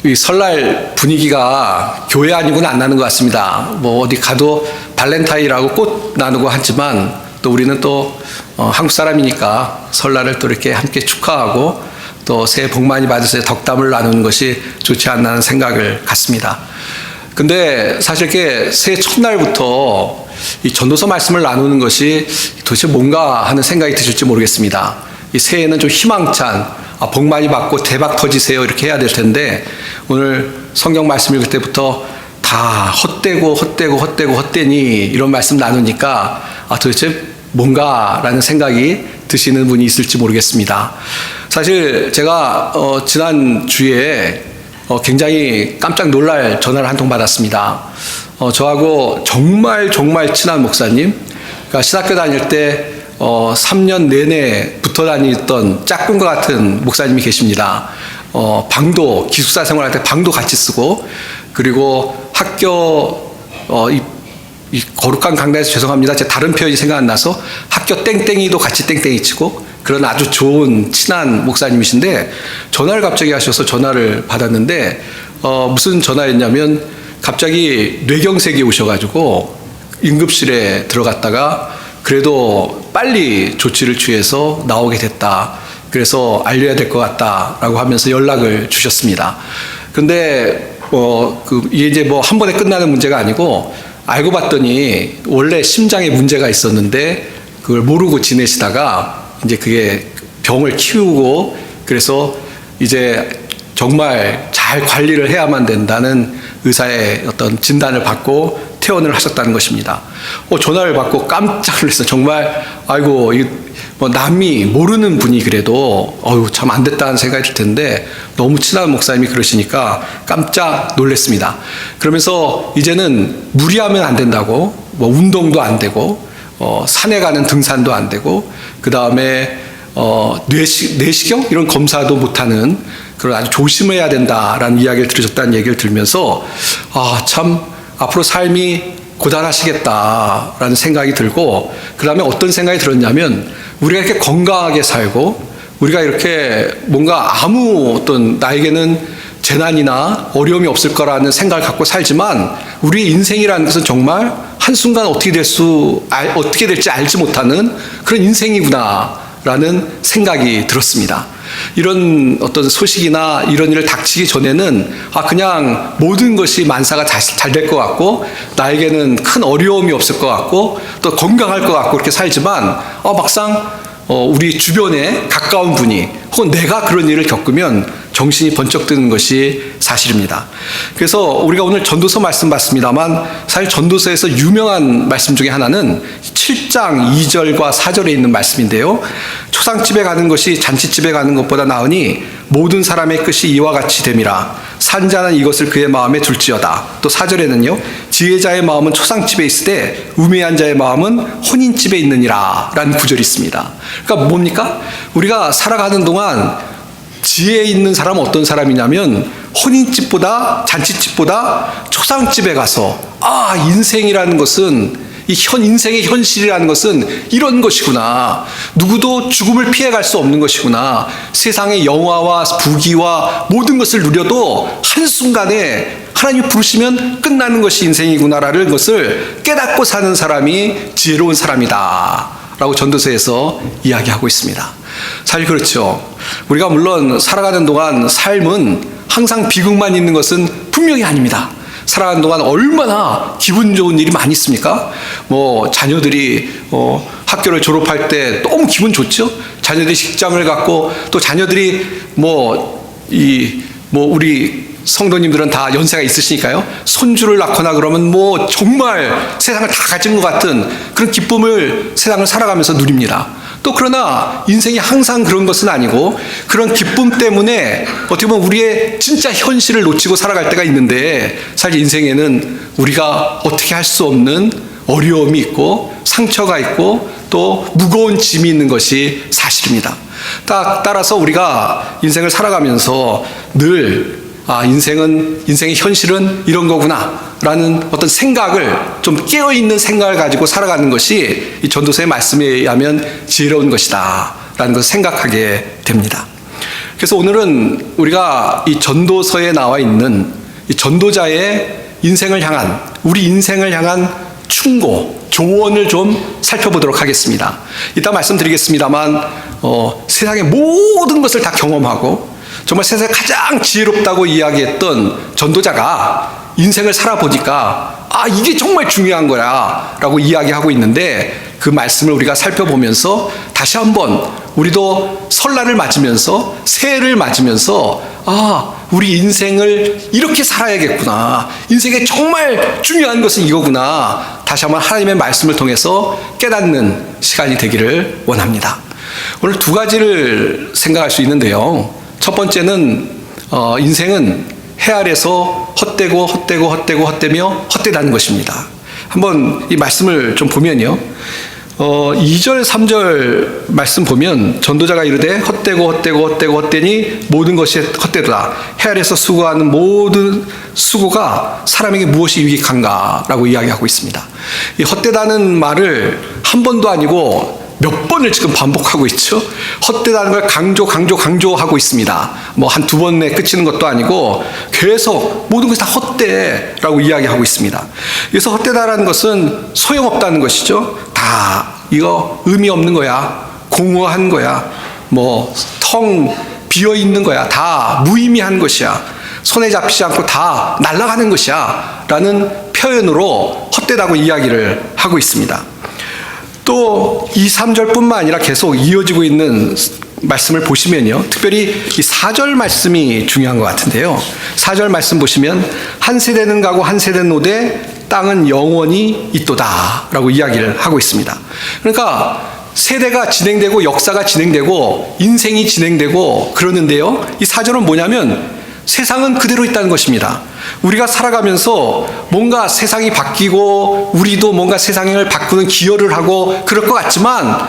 이 설날 분위기가 교회 아니고는 안 나는 것 같습니다. 어디 가도 발렌타인이라고 꽃 나누고 하지만 또 우리는 또 한국 사람이니까 설날을 또 이렇게 함께 축하하고 또 새해 복 많이 받으세요 덕담을 나누는 것이 좋지 않나 하는 생각을 갖습니다. 근데 사실 이렇게 새해 첫날부터 이 전도서 말씀을 나누는 것이 도대체 뭔가 하는 생각이 드실지 모르겠습니다. 이 새해는 좀 희망찬 복 많이 받고 대박 터지세요 이렇게 해야 될 텐데 오늘 성경 말씀 읽을 때부터 다 헛되니 이런 말씀 나누니까 도대체 뭔가라는 생각이 드시는 분이 있을지 모르겠습니다. 사실 제가 지난 주에 굉장히 깜짝 놀랄 전화를 한 통 받았습니다. 저하고 정말 친한 목사님, 그러니까 신학교 다닐 때 3년 내내 붙어 다니던 짝꿍과 같은 목사님이 계십니다. 방도, 기숙사 생활할 때 방도 같이 쓰고, 그리고 학교, 이 거룩한 강단에서 죄송합니다. 제 다른 표현이 생각 안 나서 학교 땡땡이도 같이 땡땡이 치고, 그런 아주 좋은 친한 목사님이신데, 전화를 갑자기 하셔서 전화를 받았는데, 무슨 전화였냐면, 갑자기 뇌경색이 오셔가지고, 응급실에 들어갔다가, 그래도 빨리 조치를 취해서 나오게 됐다. 그래서 알려야 될 것 같다라고 하면서 연락을 주셨습니다. 근데 이게 이제 한 번에 끝나는 문제가 아니고 알고 봤더니 원래 심장에 문제가 있었는데 그걸 모르고 지내시다가 이제 그게 병을 키우고 그래서 이제 정말 잘 관리를 해야만 된다는 의사의 어떤 진단을 받고 퇴원을 하셨다는 것입니다. 전화를 받고 깜짝 놀랐어요. 정말 아이고 남이 모르는 분이 그래도 참 안 됐다는 생각이 들 텐데 너무 친한 목사님이 그러시니까 깜짝 놀랐습니다. 그러면서 이제는 무리하면 안 된다고 운동도 안 되고 산에 가는 등산도 안 되고 그 다음에 내시경 이런 검사도 못하는 그런 아주 조심해야 된다라는 이야기를 들으셨다는 얘기를 들으면서 참 앞으로 삶이 고단하시겠다라는 생각이 들고 그 다음에 어떤 생각이 들었냐면 우리가 이렇게 건강하게 살고 우리가 이렇게 뭔가 아무 어떤 나에게는 재난이나 어려움이 없을 거라는 생각을 갖고 살지만 우리 인생이라는 것은 정말 한순간 어떻게 될지 알지 못하는 그런 인생이구나라는 생각이 들었습니다. 이런 어떤 소식이나 이런 일을 닥치기 전에는 그냥 모든 것이 만사가 잘 될 것 같고 나에게는 큰 어려움이 없을 것 같고 또 건강할 것 같고 그렇게 살지만 막상 우리 주변에 가까운 분이 혹은 내가 그런 일을 겪으면 정신이 번쩍 드는 것이 사실입니다. 그래서 우리가 오늘 전도서 말씀 봤습니다만 사실 전도서에서 유명한 말씀 중에 하나는 7장 2절과 4절에 있는 말씀인데요. 초상집에 가는 것이 잔치집에 가는 것보다 나으니 모든 사람의 끝이 이와 같이 됨이라. 산자는 이것을 그의 마음에 둘지어다. 또 4절에는요. 지혜자의 마음은 초상집에 있으되 우매한 자의 마음은 혼인집에 있느니라 라는 구절이 있습니다. 그러니까 뭡니까? 우리가 살아가는 동안 지혜 있는 사람은 어떤 사람이냐면 혼인집보다 잔치집보다 초상집에 가서 인생이라는 것은 인생의 현실이라는 것은 이런 것이구나. 누구도 죽음을 피해갈 수 없는 것이구나. 세상의 영화와 부귀와 모든 것을 누려도 한순간에 하나님이 부르시면 끝나는 것이 인생이구나라는 것을 깨닫고 사는 사람이 지혜로운 사람이다 라고 전도서에서 이야기하고 있습니다. 사실 그렇죠. 우리가 물론 살아가는 동안 삶은 항상 비극만 있는 것은 분명히 아닙니다. 살아가는 동안 얼마나 기분 좋은 일이 많이 있습니까? 자녀들이 학교를 졸업할 때 너무 기분 좋죠? 자녀들이 직장을 갖고 또 자녀들이 우리 성도님들은 다 연세가 있으시니까요. 손주를 낳거나 그러면 정말 세상을 다 가진 것 같은 그런 기쁨을 세상을 살아가면서 누립니다. 또 그러나 인생이 항상 그런 것은 아니고 그런 기쁨 때문에 어떻게 보면 우리의 진짜 현실을 놓치고 살아갈 때가 있는데 사실 인생에는 우리가 어떻게 할 수 없는 어려움이 있고 상처가 있고 또 무거운 짐이 있는 것이 사실입니다. 따라서 우리가 인생을 살아가면서 늘 인생의 현실은 이런 거구나 라는 어떤 생각을 좀 깨어있는 생각을 가지고 살아가는 것이 이 전도서의 말씀에 의하면 지혜로운 것이다 라는 것을 생각하게 됩니다. 그래서 오늘은 우리가 이 전도서에 나와 있는 이 전도자의 인생을 향한, 우리 인생을 향한 충고, 조언을 좀 살펴보도록 하겠습니다. 이따 말씀드리겠습니다만 세상의 모든 것을 다 경험하고 정말 세상에 가장 지혜롭다고 이야기했던 전도자가 인생을 살아보니까 이게 정말 중요한 거야 라고 이야기하고 있는데, 그 말씀을 우리가 살펴보면서 다시 한번 우리도 설날을 맞으면서 새해를 맞으면서 우리 인생을 이렇게 살아야겠구나, 인생의 정말 중요한 것은 이거구나, 다시 한번 하나님의 말씀을 통해서 깨닫는 시간이 되기를 원합니다. 오늘 두 가지를 생각할 수 있는데요. 첫 번째는 인생은 해 아래서 헛되며 헛되다는 것입니다. 한번 이 말씀을 좀 보면요, 2절 3절 말씀 보면 전도자가 이르되 헛되니 모든 것이 헛되도다. 해 아래서 수고하는 모든 수고가 사람에게 무엇이 유익한가 라고 이야기하고 있습니다. 이 헛되다는 말을 한 번도 아니고 몇 번을 지금 반복하고 있죠. 헛되다는 걸 강조하고 있습니다. 뭐 한 두 번에 그치는 것도 아니고 계속 모든 것이 다 헛되라고 이야기하고 있습니다. 그래서 헛되다라는 것은 소용없다는 것이죠. 다 이거 의미 없는 거야, 공허한 거야, 뭐 텅 비어 있는 거야, 다 무의미한 것이야, 손에 잡히지 않고 다 날아가는 것이야 라는 표현으로 헛되다고 이야기를 하고 있습니다. 또 2, 3절뿐만 아니라 계속 이어지고 있는 말씀을 보시면요, 특별히 이 4절 말씀이 중요한 것 같은데요. 4절 말씀 보시면 한 세대는 가고 한 세대는 오되 땅은 영원히 있도다 라고 이야기를 하고 있습니다. 그러니까 세대가 진행되고 역사가 진행되고 인생이 진행되고 그러는데요, 이 4절은 뭐냐면 세상은 그대로 있다는 것입니다. 우리가 살아가면서 뭔가 세상이 바뀌고 우리도 뭔가 세상을 바꾸는 기여를 하고 그럴 것 같지만,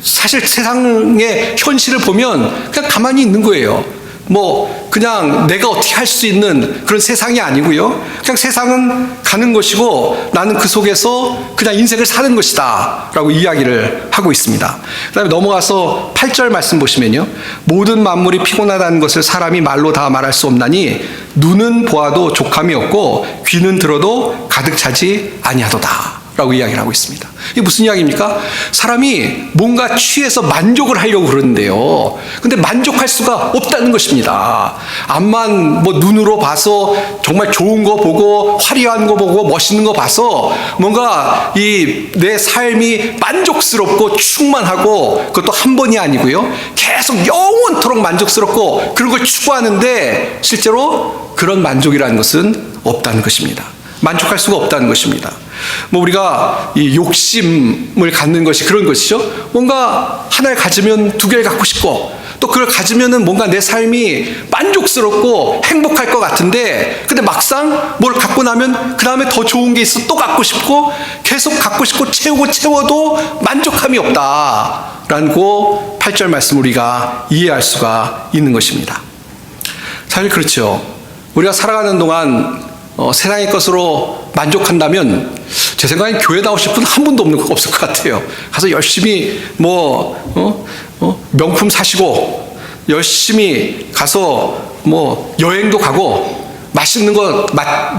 사실 세상의 현실을 보면 그냥 가만히 있는 거예요. 뭐 그냥 내가 어떻게 할 수 있는 그런 세상이 아니고요, 그냥 세상은 가는 것이고 나는 그 속에서 그냥 인생을 사는 것이다 라고 이야기를 하고 있습니다. 그 다음에 넘어가서 8절 말씀 보시면요, 모든 만물이 피곤하다는 것을 사람이 말로 다 말할 수 없나니 눈은 보아도 족함이 없고 귀는 들어도 가득 차지 아니하도다 라고 이야기를 하고 있습니다. 이게 무슨 이야기입니까? 사람이 뭔가 취해서 만족을 하려고 그러는데요, 근데 만족할 수가 없다는 것입니다. 암만 뭐 눈으로 봐서 정말 좋은 거 보고 화려한 거 보고 멋있는 거 봐서 뭔가 내 삶이 만족스럽고 충만하고, 그것도 한 번이 아니고요, 계속 영원토록 만족스럽고 그런 걸 추구하는데 실제로 그런 만족이라는 것은 없다는 것입니다. 만족할 수가 없다는 것입니다. 뭐 우리가 이 욕심을 갖는 것이 그런 것이죠. 뭔가 하나를 가지면 두 개를 갖고 싶고, 또 그걸 가지면은 뭔가 내 삶이 만족스럽고 행복할 것 같은데, 근데 막상 뭘 갖고 나면 그 다음에 더 좋은 게 있어 또 갖고 싶고, 계속 갖고 싶고 채워도 만족함이 없다라고 8절 말씀 우리가 이해할 수가 있는 것입니다. 사실 그렇죠. 우리가 살아가는 동안 세상의 것으로 만족한다면 제 생각엔 교회 나오실 분 한 분도 없을 것 같아요. 가서 열심히 명품 사시고, 열심히 가서 여행도 가고, 맛있는 거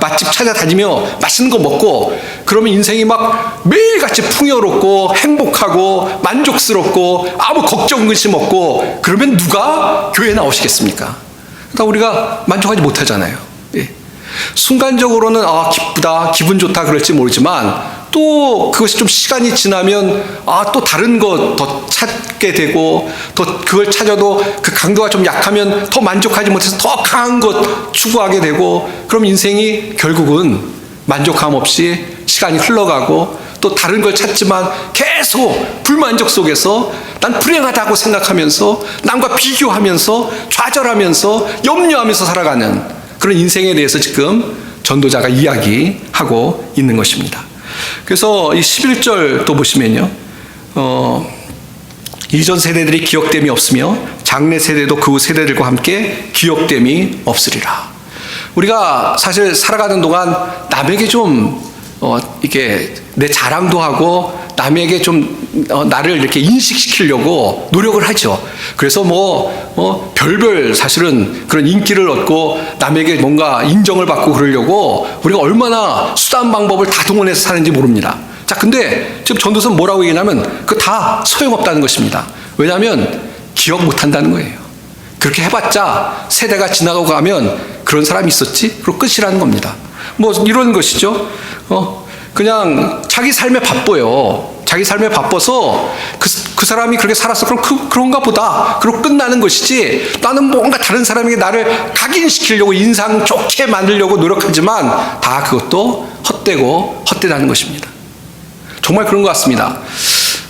맛집 찾아다니며 맛있는 거 먹고, 그러면 인생이 막 매일같이 풍요롭고 행복하고 만족스럽고 아무 걱정 근심 없고, 그러면 누가 교회에 나오시겠습니까? 그러니까 우리가 만족하지 못하잖아요. 순간적으로는 기쁘다, 기분 좋다 그럴지 모르지만, 또 그것이 좀 시간이 지나면 또 다른 거 더 찾게 되고, 또 그걸 찾아도 그 강도가 좀 약하면 더 만족하지 못해서 더 강한 것 추구하게 되고, 그럼 인생이 결국은 만족함 없이 시간이 흘러가고, 또 다른 걸 찾지만 계속 불만족 속에서 난 불행하다고 생각하면서 남과 비교하면서 좌절하면서 염려하면서 살아가는 그런 인생에 대해서 지금 전도자가 이야기하고 있는 것입니다. 그래서 이 11절 또 보시면요, 이전 세대들이 기억됨이 없으며 장래 세대도 그 세대들과 함께 기억됨이 없으리라. 우리가 사실 살아가는 동안 남에게 좀 이게 내 자랑도 하고 남에게 좀 나를 이렇게 인식시키려고 노력을 하죠. 그래서 별별 사실은 그런 인기를 얻고 남에게 뭔가 인정을 받고 그러려고 우리가 얼마나 수단 방법을 다 동원해서 사는지 모릅니다. 자, 근데 지금 전도서는 뭐라고 얘기하냐면 그 다 소용없다는 것입니다. 왜냐하면 기억 못 한다는 거예요. 그렇게 해봤자 세대가 지나가고 가면 그런 사람이 있었지? 그리고 끝이라는 겁니다. 이런 것이죠. 그냥 자기 삶에 바빠요. 자기 삶에 바빠서 그 사람이 그렇게 살았어. 그럼 그런가 보다. 그리고 끝나는 것이지. 나는 뭔가 다른 사람에게 나를 각인시키려고 인상 좋게 만들려고 노력하지만 다 그것도 헛되고 헛되다는 것입니다. 정말 그런 것 같습니다.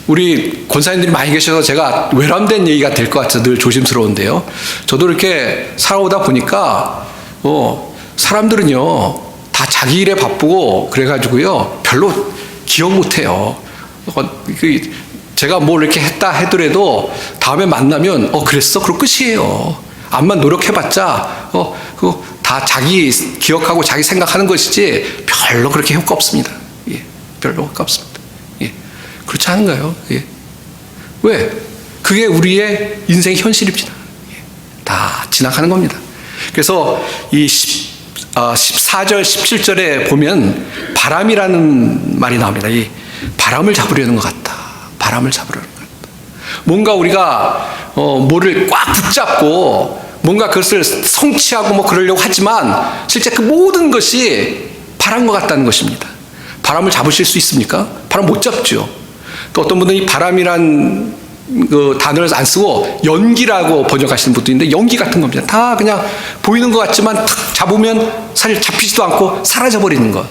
우리 권사님들이 많이 계셔서 제가 외람된 얘기가 될 것 같아서 늘 조심스러운데요. 저도 이렇게 살아오다 보니까 사람들은요 다 자기 일에 바쁘고 그래가지고요 별로 기억 못해요. 제가 뭘 이렇게 했다 하더라도 다음에 만나면 그랬어? 그럼 끝이에요. 암만 노력해봤자 그거 다 자기 기억하고 자기 생각하는 것이지 별로 그렇게 효과 없습니다. 예, 별로 효과 없습니다. 예, 그렇지 않은가요? 예. 왜? 그게 우리의 인생 현실입니다. 예, 다 지나가는 겁니다. 그래서 이 14절, 17절에 보면 바람이라는 말이 나옵니다. 이 바람을 잡으려는 것 같다. 바람을 잡으려는 것 같다. 뭔가 우리가 뭐를 꽉 붙잡고 뭔가 그것을 성취하고 그러려고 하지만 실제 그 모든 것이 바람과 같다는 것입니다. 바람을 잡으실 수 있습니까? 바람 못 잡죠. 또 어떤 분들은 이 바람이란 그 단어를 안 쓰고 연기라고 번역하시는 분도 있는데 연기 같은 겁니다. 다 그냥 보이는 것 같지만 탁 잡으면 사실 잡히지도 않고 사라져버리는 것.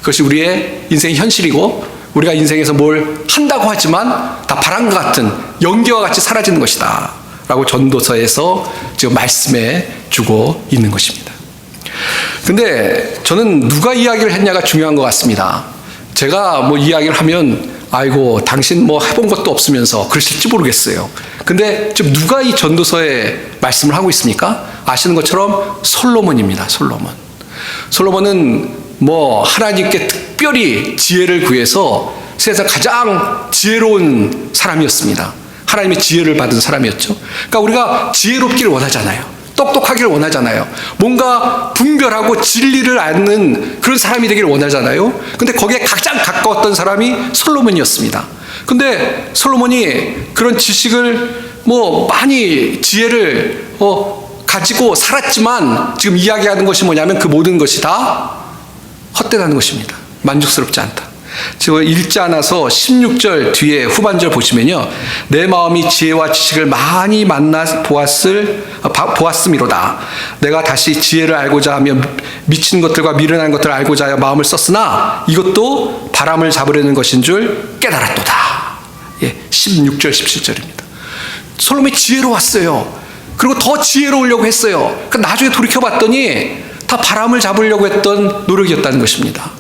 그것이 우리의 인생 현실이고 우리가 인생에서 뭘 한다고 하지만 다 바람과 같은 연기와 같이 사라지는 것이다 라고 전도서에서 지금 말씀해 주고 있는 것입니다. 근데 저는 누가 이야기를 했냐가 중요한 것 같습니다. 제가 이야기를 하면 아이고 당신 해본 것도 없으면서 그러실지 모르겠어요. 근데 지금 누가 이 전도서에 말씀을 하고 있습니까? 아시는 것처럼 솔로몬입니다. 솔로몬은 하나님께 특별히 지혜를 구해서 세상 가장 지혜로운 사람이었습니다. 하나님의 지혜를 받은 사람이었죠. 그러니까 우리가 지혜롭기를 원하잖아요. 똑똑하기를 원하잖아요. 뭔가 분별하고 진리를 아는 그런 사람이 되기를 원하잖아요. 근데 거기에 가장 가까웠던 사람이 솔로몬이었습니다. 근데 솔로몬이 그런 지식을 많이 지혜를 가지고 살았지만 지금 이야기하는 것이 뭐냐면 그 모든 것이 다 헛되다는 것입니다. 만족스럽지 않다. 지금 읽지 않아서 16절 뒤에 후반절 보시면요. 내 마음이 지혜와 지식을 많이 만나 보았음이로다. 내가 다시 지혜를 알고자 하며 미친 것들과 미련한 것들을 알고자 하여 마음을 썼으나 이것도 바람을 잡으려는 것인 줄 깨달았도다. 예, 16절 17절입니다. 솔로몬이 지혜로웠어요. 그리고 더 지혜로우려고 했어요. 그러니까 나중에 돌이켜봤더니 다 바람을 잡으려고 했던 노력이었다는 것입니다.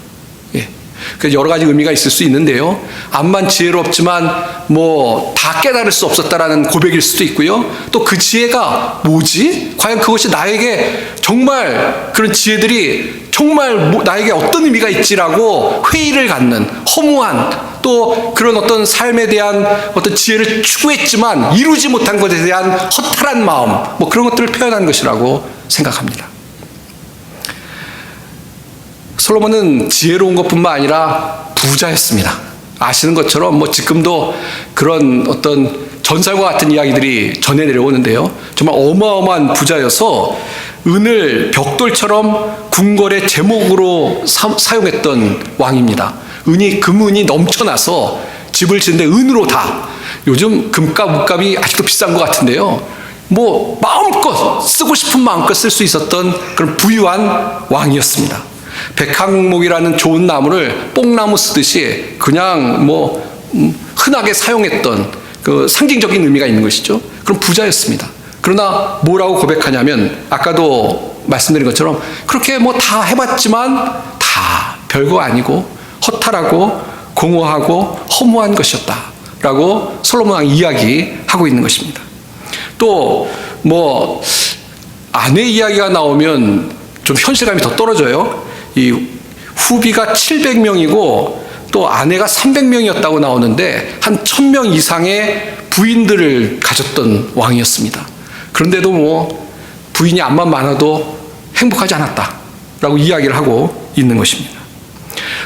그래서 여러 가지 의미가 있을 수 있는데요. 암만 지혜롭지만 다 깨달을 수 없었다라는 고백일 수도 있고요. 또 그 지혜가 뭐지? 과연 그것이 나에게 정말 그런 지혜들이 정말 나에게 어떤 의미가 있지라고 회의를 갖는 허무한 또 그런 어떤 삶에 대한 어떤 지혜를 추구했지만 이루지 못한 것에 대한 허탈한 마음 그런 것들을 표현한 것이라고 생각합니다. 솔로몬은 지혜로운 것뿐만 아니라 부자였습니다. 아시는 것처럼 지금도 그런 어떤 전설과 같은 이야기들이 전해 내려오는데요. 정말 어마어마한 부자여서 은을 벽돌처럼 궁궐의 제목으로 사용했던 왕입니다. 금은이 넘쳐나서 집을 짓는데 은으로 다. 요즘 금값, 물값이 아직도 비싼 것 같은데요. 마음껏 쓰고 싶은 마음껏 쓸 수 있었던 그런 부유한 왕이었습니다. 백항목이라는 좋은 나무를 뽕나무 쓰듯이 그냥 흔하게 사용했던 그 상징적인 의미가 있는 것이죠. 그럼 부자였습니다. 그러나 뭐라고 고백하냐면 아까도 말씀드린 것처럼 그렇게 다 해봤지만 다 별거 아니고 허탈하고 공허하고 허무한 것이었다라고 솔로몬 왕이 이야기하고 있는 것입니다. 또 아내 이야기가 나오면 좀 현실감이 더 떨어져요. 이 후비가 700명이고 또 아내가 300명이었다고 나오는데 한 1000명 이상의 부인들을 가졌던 왕이었습니다. 그런데도 뭐 부인이 암만 많아도 행복하지 않았다라고 이야기를 하고 있는 것입니다.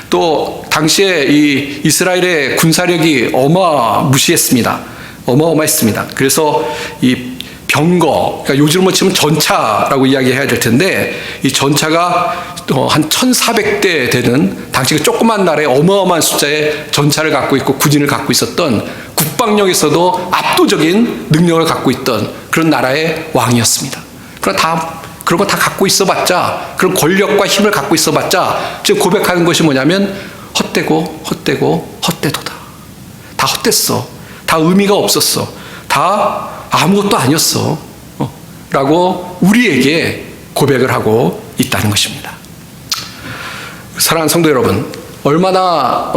또 당시에 이 이스라엘의 군사력이 어마무시했습니다. 어마어마했습니다. 그래서 이 병거, 그러니까 요즘으로 치면 전차라고 이야기해야 될 텐데 이 전차가 한 1400대 되는 당시 그 조그만 나라에 어마어마한 숫자의 전차를 갖고 있고 군인을 갖고 있었던 국방력에서도 압도적인 능력을 갖고 있던 그런 나라의 왕이었습니다. 그러나 그런 거 다 갖고 있어봤자, 그런 권력과 힘을 갖고 있어봤자 지금 고백하는 것이 뭐냐면 헛되고 헛되도다. 다 헛됐어. 다 의미가 없었어. 다 아무것도 아니었어. 라고 우리에게 고백을 하고 있다는 것입니다. 사랑하는 성도 여러분, 얼마나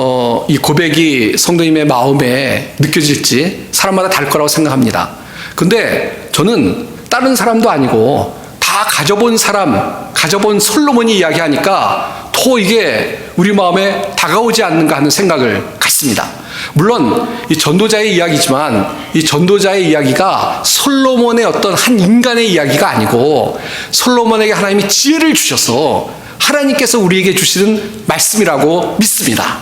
이 고백이 성도님의 마음에 느껴질지 사람마다 다를 거라고 생각합니다. 근데 저는 다른 사람도 아니고 다 가져본 사람, 가져본 솔로몬이 이야기하니까 더 이게 우리 마음에 다가오지 않는가 하는 생각을 갖습니다. 물론 이 전도자의 이야기지만 이 전도자의 이야기가 솔로몬의 어떤 한 인간의 이야기가 아니고 솔로몬에게 하나님이 지혜를 주셔서 하나님께서 우리에게 주시는 말씀이라고 믿습니다.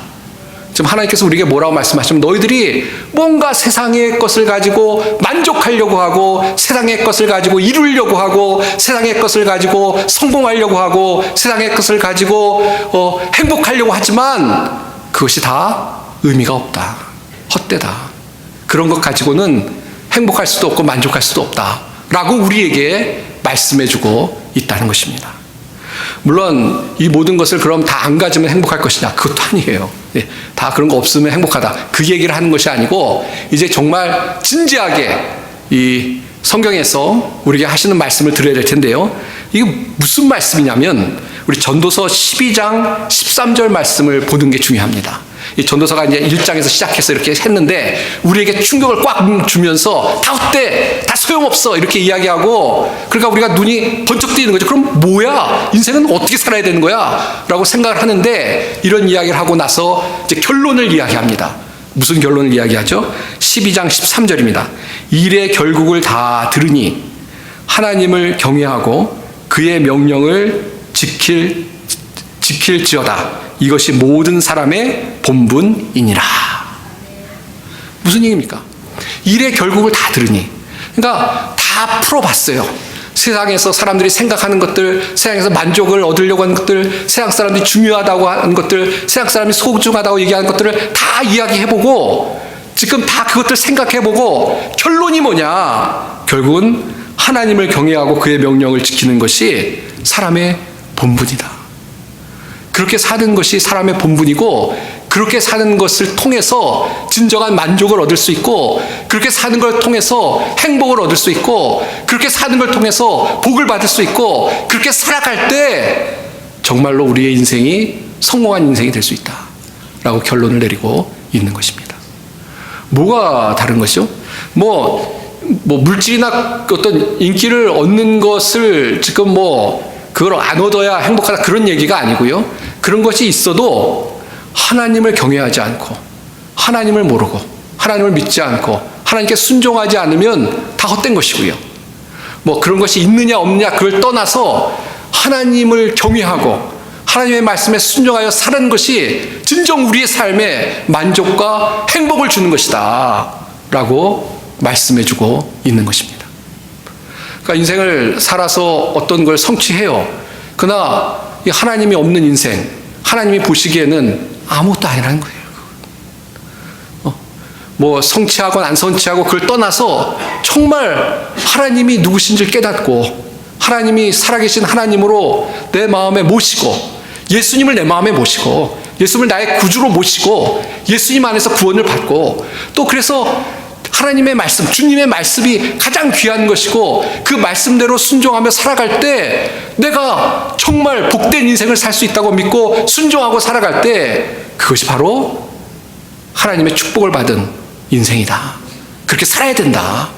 지금 하나님께서 우리에게 뭐라고 말씀하시면 너희들이 뭔가 세상의 것을 가지고 만족하려고 하고 세상의 것을 가지고 이루려고 하고 세상의 것을 가지고 성공하려고 하고 세상의 것을 가지고 행복하려고 하지만 그것이 다 의미가 없다. 헛되다. 그런 것 가지고는 행복할 수도 없고 만족할 수도 없다. 라고 우리에게 말씀해주고 있다는 것입니다. 물론 이 모든 것을 그럼 다 안 가지면 행복할 것이냐? 그것도 아니에요. 다 그런 거 없으면 행복하다. 그 얘기를 하는 것이 아니고 이제 정말 진지하게 이 성경에서 우리에게 하시는 말씀을 드려야 될 텐데요. 이게 무슨 말씀이냐면 우리 전도서 12장 13절 말씀을 보는 게 중요합니다. 이 전도서가 이제 1장에서 시작해서 이렇게 했는데 우리에게 충격을 꽉 주면서 다 헛돼, 다 소용없어 이렇게 이야기하고 그러니까 우리가 눈이 번쩍 뜨이는 거죠. 그럼 뭐야? 인생은 어떻게 살아야 되는 거야? 라고 생각을 하는데 이런 이야기를 하고 나서 이제 결론을 이야기합니다. 무슨 결론을 이야기하죠? 12장 13절입니다. 일의 결국을 다 들으니 하나님을 경외하고 그의 명령을 지킬지어다. 이것이 모든 사람의 본분이니라. 무슨 얘기입니까? 일의 결국을 다 들으니. 그러니까 다 풀어봤어요. 세상에서 사람들이 생각하는 것들, 세상에서 만족을 얻으려고 하는 것들, 세상 사람들이 중요하다고 하는 것들, 세상 사람이 소중하다고 얘기하는 것들을 다 이야기해보고 지금 다 그것들 생각해보고 결론이 뭐냐? 결국은 하나님을 경외하고 그의 명령을 지키는 것이 사람의 본분이다. 그렇게 사는 것이 사람의 본분이고 그렇게 사는 것을 통해서 진정한 만족을 얻을 수 있고 그렇게 사는 걸 통해서 행복을 얻을 수 있고 그렇게 사는 걸 통해서 복을 받을 수 있고 그렇게 살아갈 때 정말로 우리의 인생이 성공한 인생이 될 수 있다 라고 결론을 내리고 있는 것입니다. 뭐가 다른 것이죠? 뭐 물질이나 어떤 인기를 얻는 것을 지금 그걸 안 얻어야 행복하다 그런 얘기가 아니고요. 그런 것이 있어도 하나님을 경외하지 않고 하나님을 모르고 하나님을 믿지 않고 하나님께 순종하지 않으면 다 헛된 것이고요. 그런 것이 있느냐 없느냐 그걸 떠나서 하나님을 경외하고 하나님의 말씀에 순종하여 사는 것이 진정 우리의 삶에 만족과 행복을 주는 것이다 라고 말씀해주고 있는 것입니다. 그러니까 인생을 살아서 어떤 걸 성취해요. 그러나 하나님이 없는 인생, 하나님이 보시기에는 아무것도 아니라는 거예요. 성취하고 안 성취하고 그걸 떠나서 정말 하나님이 누구신지를 깨닫고 하나님이 살아계신 하나님으로 내 마음에 모시고 예수님을 내 마음에 모시고 예수님을 나의 구주로 모시고 예수님 안에서 구원을 받고 또 그래서 하나님의 말씀, 주님의 말씀이 가장 귀한 것이고 그 말씀대로 순종하며 살아갈 때 내가 정말 복된 인생을 살 수 있다고 믿고 순종하고 살아갈 때 그것이 바로 하나님의 축복을 받은 인생이다. 그렇게 살아야 된다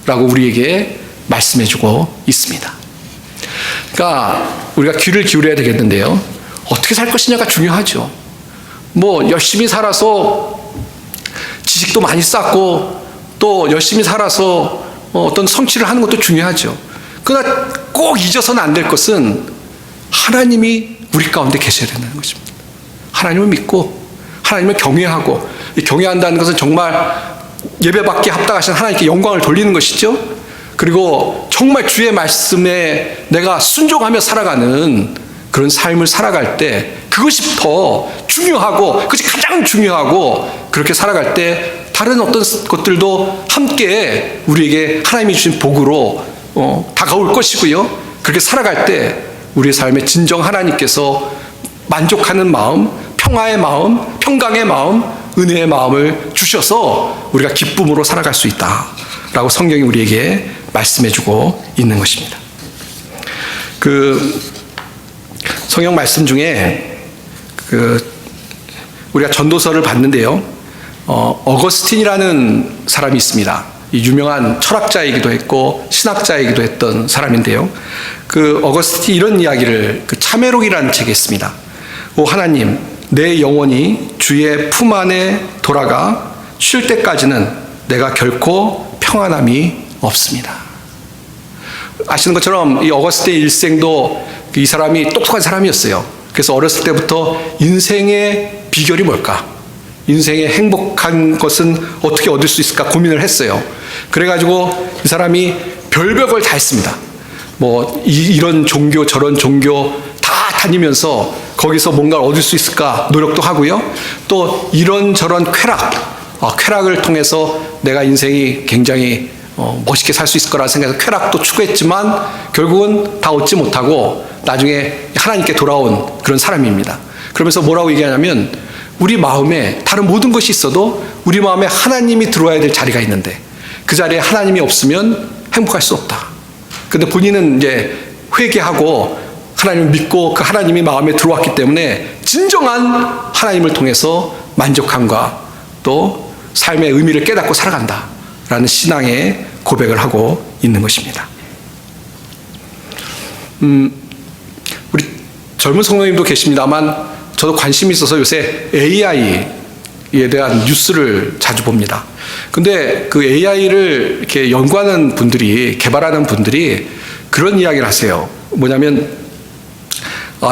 라고 우리에게 말씀해주고 있습니다. 그러니까 우리가 귀를 기울여야 되겠는데요. 어떻게 살 것이냐가 중요하죠. 뭐 열심히 살아서 지식도 많이 쌓고 또 열심히 살아서 어떤 성취를 하는 것도 중요하죠. 그러나 꼭 잊어서는 안 될 것은 하나님이 우리 가운데 계셔야 된다는 것입니다. 하나님을 믿고 하나님을 경외하고, 경외한다는 것은 정말 예배받기에 합당하신 하나님께 영광을 돌리는 것이죠. 그리고 정말 주의 말씀에 내가 순종하며 살아가는 그런 삶을 살아갈 때 그것이 더 중요하고, 그것이 가장 중요하고, 그렇게 살아갈 때 다른 어떤 것들도 함께 우리에게 하나님이 주신 복으로 다가올 것이고요. 그렇게 살아갈 때 우리의 삶에 진정 하나님께서 만족하는 마음, 평화의 마음, 평강의 마음, 은혜의 마음을 주셔서 우리가 기쁨으로 살아갈 수 있다라고 성경이 우리에게 말씀해주고 있는 것입니다. 그 성경 말씀 중에 우리가 전도서를 봤는데요. 어거스틴이라는 사람이 있습니다. 유명한 철학자이기도 했고 신학자이기도 했던 사람인데요. 그 어거스틴이 이런 이야기를 참회록이라는 책에 있습니다. 오 하나님, 내 영혼이 주의 품 안에 돌아가 쉴 때까지는 내가 결코 평안함이 없습니다. 아시는 것처럼 이 어거스틴의 일생도 이 사람이 똑똑한 사람이었어요. 그래서 어렸을 때부터 인생의 비결이 뭘까? 인생의 행복한 것은 어떻게 얻을 수 있을까 고민을 했어요. 그래가지고 이 사람이 별벽을 다 했습니다. 뭐 이런 종교 저런 종교 다 다니면서 거기서 뭔가를 얻을 수 있을까 노력도 하고요. 또 이런저런 쾌락을 통해서 내가 인생이 굉장히 멋있게 살 수 있을 거라 생각해서 쾌락도 추구했지만 결국은 다 얻지 못하고 나중에 하나님께 돌아온 그런 사람입니다. 그러면서 뭐라고 얘기하냐면 우리 마음에 다른 모든 것이 있어도 우리 마음에 하나님이 들어와야 될 자리가 있는데 그 자리에 하나님이 없으면 행복할 수 없다. 근데 본인은 이제 회개하고 하나님을 믿고 그 하나님이 마음에 들어왔기 때문에 진정한 하나님을 통해서 만족함과 또 삶의 의미를 깨닫고 살아간다라는 신앙의 고백을 하고 있는 것입니다. 우리 젊은 성도님도 계십니다만 저도 관심이 있어서 요새 AI에 대한 뉴스를 자주 봅니다. 근데 그 AI를 이렇게 연구하는 분들이, 개발하는 분들이 그런 이야기를 하세요. 뭐냐면,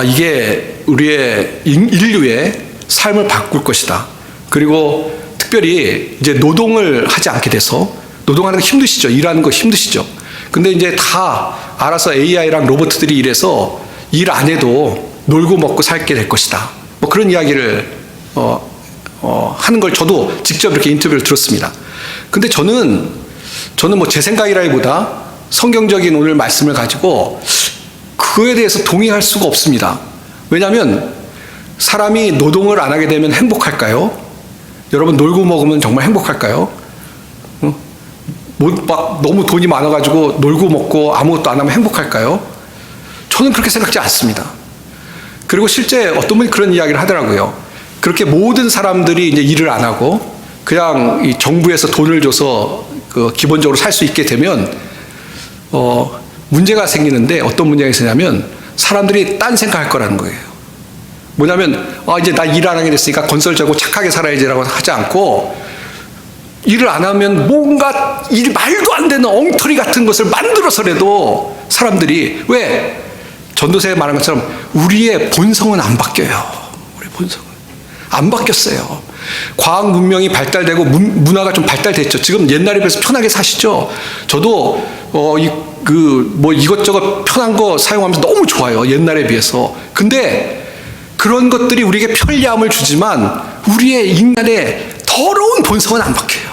이게 우리의 인류의 삶을 바꿀 것이다. 그리고 특별히 이제 노동을 하지 않게 돼서, 노동하는 거 힘드시죠? 일하는 거 힘드시죠? 근데 이제 다 알아서 AI랑 로봇들이 일해서 일 안 해도 놀고 먹고 살게 될 것이다. 뭐 그런 이야기를 하는 걸 저도 직접 이렇게 인터뷰를 들었습니다. 근데 저는 뭐 제 생각이라기보다 성경적인 오늘 말씀을 가지고 그에 대해서 동의할 수가 없습니다. 왜냐하면 사람이 노동을 안 하게 되면 행복할까요? 여러분 놀고 먹으면 정말 행복할까요? 막 너무 돈이 많아가지고 놀고 먹고 아무것도 안 하면 행복할까요? 저는 그렇게 생각지 않습니다. 그리고 실제 어떤 분이 그런 이야기를 하더라고요. 그렇게 모든 사람들이 이제 일을 안 하고 그냥 이 정부에서 돈을 줘서 기본적으로 살 수 있게 되면 문제가 생기는데 어떤 문제가 있으냐면 사람들이 딴 생각할 거라는 거예요. 뭐냐면 이제 나 일 안 하게 됐으니까 건설자고 착하게 살아야지라고 하지 않고 일을 안 하면 뭔가 말도 안 되는 엉터리 같은 것을 만들어서라도 사람들이 왜? 전도서에 말한 것처럼 우리의 본성은 안 바뀌어요. 우리 본성은 안 바뀌었어요. 과학 문명이 발달되고 문화가 좀 발달됐죠. 지금 옛날에 비해서 편하게 사시죠. 저도 이것저것 편한 거 사용하면서 너무 좋아요. 옛날에 비해서. 근데 그런 것들이 우리에게 편리함을 주지만 우리의 인간의 더러운 본성은 안 바뀌어요.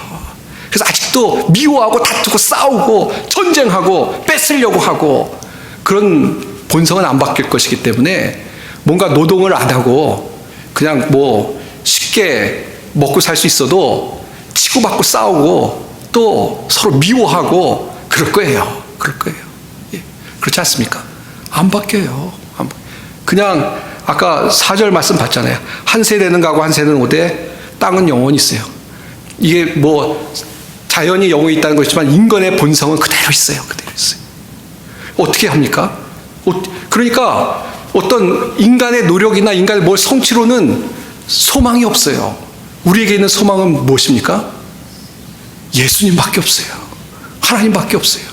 그래서 아직도 미워하고 다투고 싸우고 전쟁하고 뺏으려고 하고 그런 본성은 안 바뀔 것이기 때문에 뭔가 노동을 안 하고 그냥 뭐 쉽게 먹고 살 수 있어도 치고받고 싸우고 또 서로 미워하고 그럴 거예요. 예. 그렇지 않습니까? 안 바뀌어요. 그냥 아까 4절 말씀 봤잖아요. 한 세대는 가고 한 세대는 오되 땅은 영원히 있어요. 이게 뭐 자연이 영원히 있다는 것이지만 인간의 본성은 그대로 있어요. 어떻게 합니까? 그러니까 어떤 인간의 노력이나 인간의 뭘 성취로는 소망이 없어요. 우리에게 있는 소망은 무엇입니까? 예수님밖에 없어요. 하나님밖에 없어요.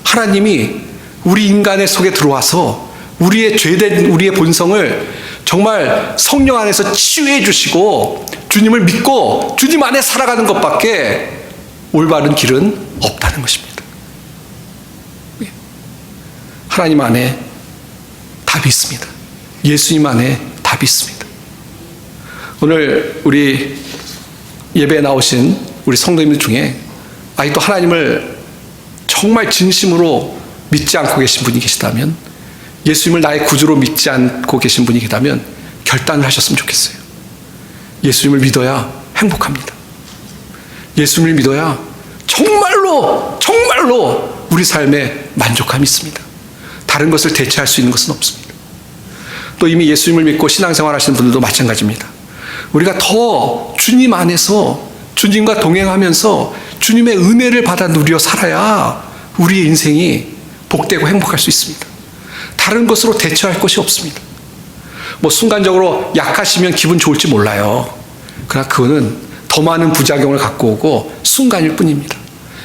하나님이 우리 인간의 속에 들어와서 우리의 죄된 우리의 본성을 정말 성령 안에서 치유해 주시고 주님을 믿고 주님 안에 살아가는 것밖에 올바른 길은 없다는 것입니다. 하나님 안에 답이 있습니다. 예수님 안에 답이 있습니다. 오늘 우리 예배에 나오신 우리 성도님들 중에 아직도 하나님을 정말 진심으로 믿지 않고 계신 분이 계시다면, 예수님을 나의 구주로 믿지 않고 계신 분이 계시다면 결단을 하셨으면 좋겠어요. 예수님을 믿어야 행복합니다. 예수님을 믿어야 정말로 우리 삶에 만족감이 있습니다. 다른 것을 대체할 수 있는 것은 없습니다. 또 이미 예수님을 믿고 신앙생활 하시는 분들도 마찬가지입니다. 우리가 더 주님 안에서 주님과 동행하면서 주님의 은혜를 받아 누려 살아야 우리의 인생이 복되고 행복할 수 있습니다. 다른 것으로 대체할 것이 없습니다. 뭐 순간적으로 약하시면 기분 좋을지 몰라요. 그러나 그거는 더 많은 부작용을 갖고 오고 순간일 뿐입니다.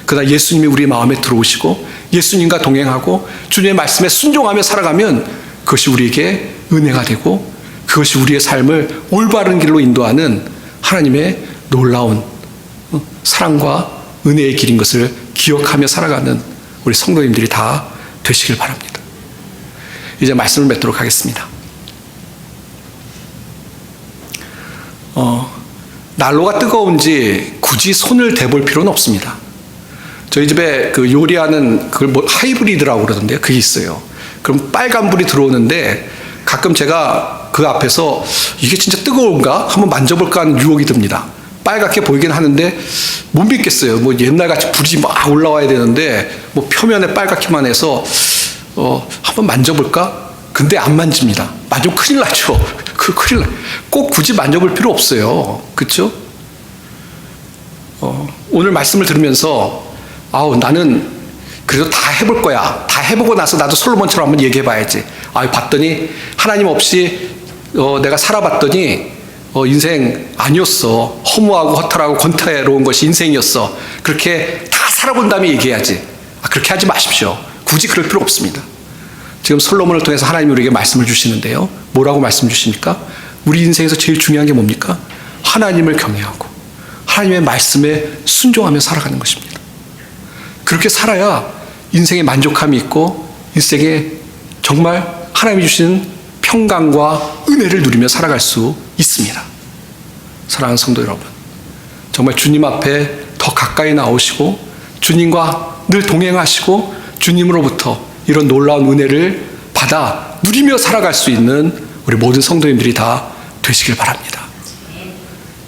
그러나 예수님이 우리 마음에 들어오시고 예수님과 동행하고 주님의 말씀에 순종하며 살아가면 그것이 우리에게 은혜가 되고 그것이 우리의 삶을 올바른 길로 인도하는 하나님의 놀라운 사랑과 은혜의 길인 것을 기억하며 살아가는 우리 성도님들이 다 되시길 바랍니다. 이제 말씀을 맺도록 하겠습니다. 난로가 뜨거운지 굳이 손을 대볼 필요는 없습니다. 저희 집에 그 요리하는 그걸 뭐 하이브리드라고 그러던데요. 그게 있어요. 그럼 빨간 불이 들어오는데 가끔 제가 그 앞에서 이게 진짜 뜨거운가? 한번 만져볼까 하는 유혹이 듭니다. 빨갛게 보이긴 하는데 못 믿겠어요. 뭐 옛날같이 불이 막 올라와야 되는데 뭐 표면에 빨갛게만 해서 한번 만져볼까? 근데 안 만집니다. 만지면 큰일 나죠. 큰일 나. 꼭 굳이 만져볼 필요 없어요. 그렇죠? 오늘 말씀을 들으면서 나는 그래도 다 해볼 거야. 다 해보고 나서 나도 솔로몬처럼 한번 얘기해봐야지. 봤더니 하나님 없이 내가 살아봤더니 인생 아니었어. 허무하고 허탈하고 권태로운 것이 인생이었어. 그렇게 다 살아본 다음에 얘기해야지. 그렇게 하지 마십시오. 굳이 그럴 필요 없습니다. 지금 솔로몬을 통해서 하나님이 우리에게 말씀을 주시는데요. 뭐라고 말씀 주십니까? 우리 인생에서 제일 중요한 게 뭡니까? 하나님을 경외하고 하나님의 말씀에 순종하며 살아가는 것입니다. 그렇게 살아야 인생에 만족함이 있고 인생에 정말 하나님이 주시는 평강과 은혜를 누리며 살아갈 수 있습니다. 사랑하는 성도 여러분, 정말 주님 앞에 더 가까이 나오시고 주님과 늘 동행하시고 주님으로부터 이런 놀라운 은혜를 받아 누리며 살아갈 수 있는 우리 모든 성도님들이 다 되시길 바랍니다.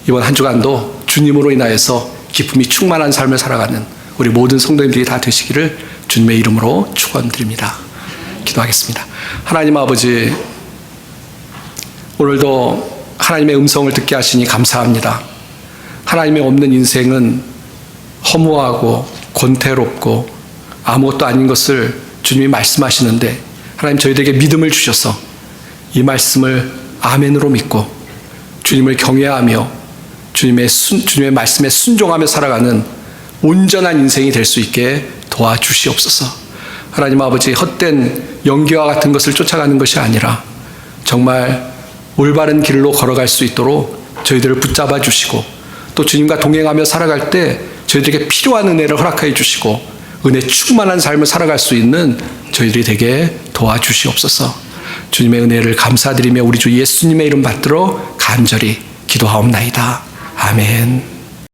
이번 한 주간도 주님으로 인하여서 기쁨이 충만한 삶을 살아가는 우리 모든 성도님들이 다 되시기를 주님의 이름으로 축원드립니다. 기도하겠습니다. 하나님 아버지, 오늘도 하나님의 음성을 듣게 하시니 감사합니다. 하나님의 없는 인생은 허무하고 권태롭고 아무것도 아닌 것을 주님이 말씀하시는데, 하나님 저희들에게 믿음을 주셔서 이 말씀을 아멘으로 믿고 주님을 경외하며 주님의 말씀에 순종하며 살아가는 온전한 인생이 될 수 있게 도와주시옵소서. 하나님 아버지, 헛된 연기와 같은 것을 쫓아가는 것이 아니라 정말 올바른 길로 걸어갈 수 있도록 저희들을 붙잡아 주시고, 또 주님과 동행하며 살아갈 때 저희들에게 필요한 은혜를 허락해 주시고 은혜 충만한 삶을 살아갈 수 있는 저희들이 되게 도와주시옵소서. 주님의 은혜를 감사드리며 우리 주 예수님의 이름 받들어 간절히 기도하옵나이다. 아멘.